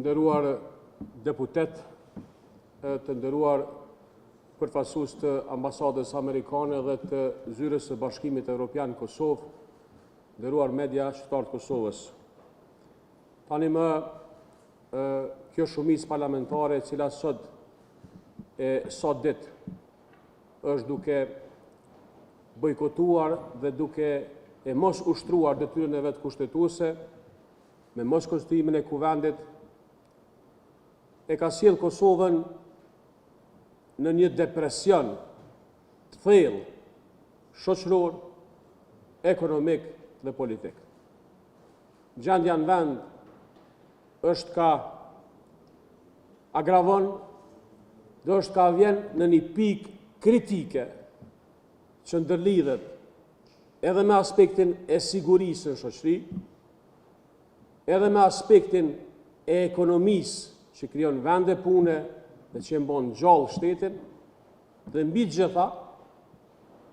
nderuar deputet, të nderuar përfaqësues të ambasadës amerikane dhe të zyrës së Bashkimit Evropian në Kosovë, nderuar media qytetarë të Kosovës. Tani më kjo shumicë parlamentare e cila sot ditë është duke bojkotuar dhe duke e mos ushtruar detyrën e vet kushtetuese me mos konstituimin e kuvendit, e ka sjell Kosovën në një depresion të thellë shoqëror, ekonomik dhe politik. Gjendja në vend është ka agravon dhe është ka vjen në një pikë kritike që ndërlidhet edhe me aspektin e sigurisë në shoqëri, edhe me aspektin e ekonomisë që krijon vende pune dhe që mbon gjallë shtetin, dhe mbi gjitha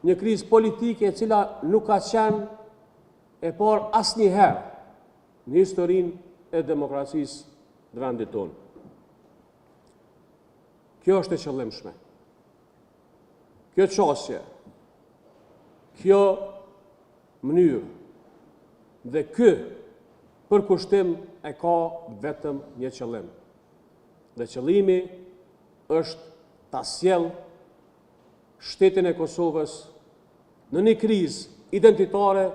një krizë politike e cila nuk ka qenë e parë asnjëherë në historinë e demokracisë në vendit tonë. Kjo është e qëllimshme. Kjo çështje, kjo mënyrë dhe ky përkushtim e ka vetëm një qëllim. Dhe qëllimi është ta sjellë shtetin e Kosovës në një krizë identitare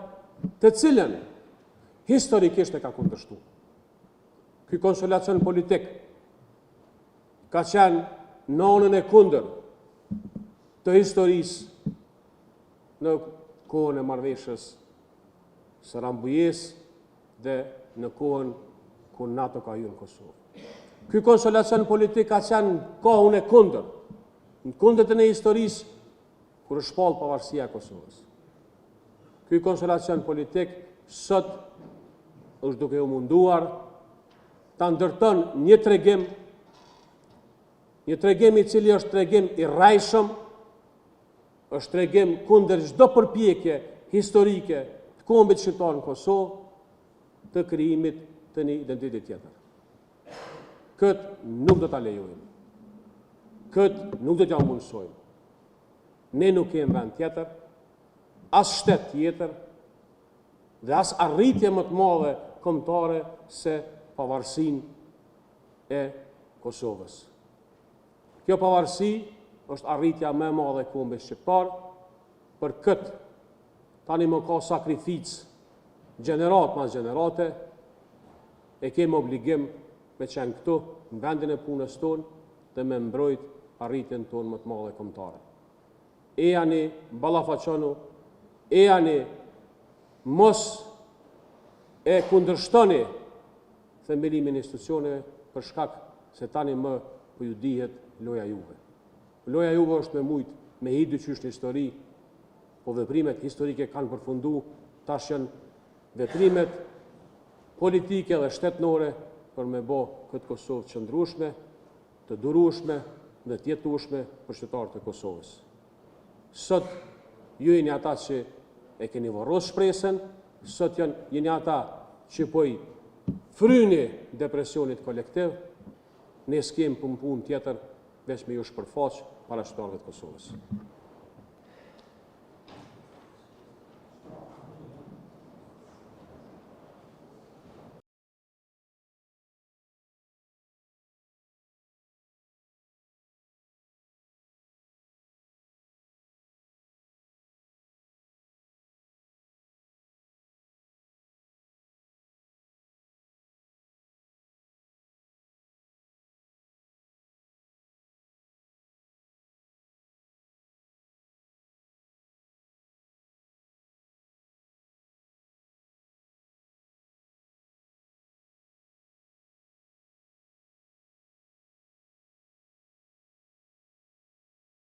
të cilën historikisht e ka kundërshtuar. Ky konsolidacion politik ka qenë në anën e kundër të historisë në kohën e marrëveshjes së Rambujës dhe në kohën kur NATO ka hyrë në Kosovë. Ky konsolidacion politik ka qenë kohën e kundër, në kundërtën e historisë kur është shpall pavarësia e Kosovës. Ky konsolidacion politik sot është duke u munduar ta ndërton një tregim i cili është tregim i rrajshëm, është tregim kundër çdo përpjekje historike të kombit shqiptar në Kosovë të krijimit të një identiteti tjetër. Këtë nuk do ta lejojmë. Këtë nuk do t'ja mundsojmë. Ne nuk kemi vend tjetër, as shtet tjetër dhe as arritje më të madhe kombëtare se pavarësinë e Kosovës. Kjo pavarësi është arritja më e madhe e kombit shqiptar. Për këtë tani më ka sakrificë gjenerat mas gjenerate, e kemi obligim me qenë këtu në vendin e punës tonë dhe me mbrojt arritjen tonë më të madhe kombëtare. Ejani ballafaqonu, ejani mos e kundërshtoni thembelimin e institucioneve për shkak se tani më po ju dihet loja juve. Loja juve është me mujt me hi dyqysh në histori, po veprimet historike kanë përfundu, tash janë veprimet politike dhe shtetnore për me bo këtë Kosovë qëndrueshme, të durueshme dhe të jetueshme për qytetarët e Kosovës. Sot ju jeni ata që e keni varros shpresën, sot jeni ata që po i fryni depresionit kolektiv, ne s'kem punë tjetër veç me ju shpërfaq para qytetarëve të Kosovës.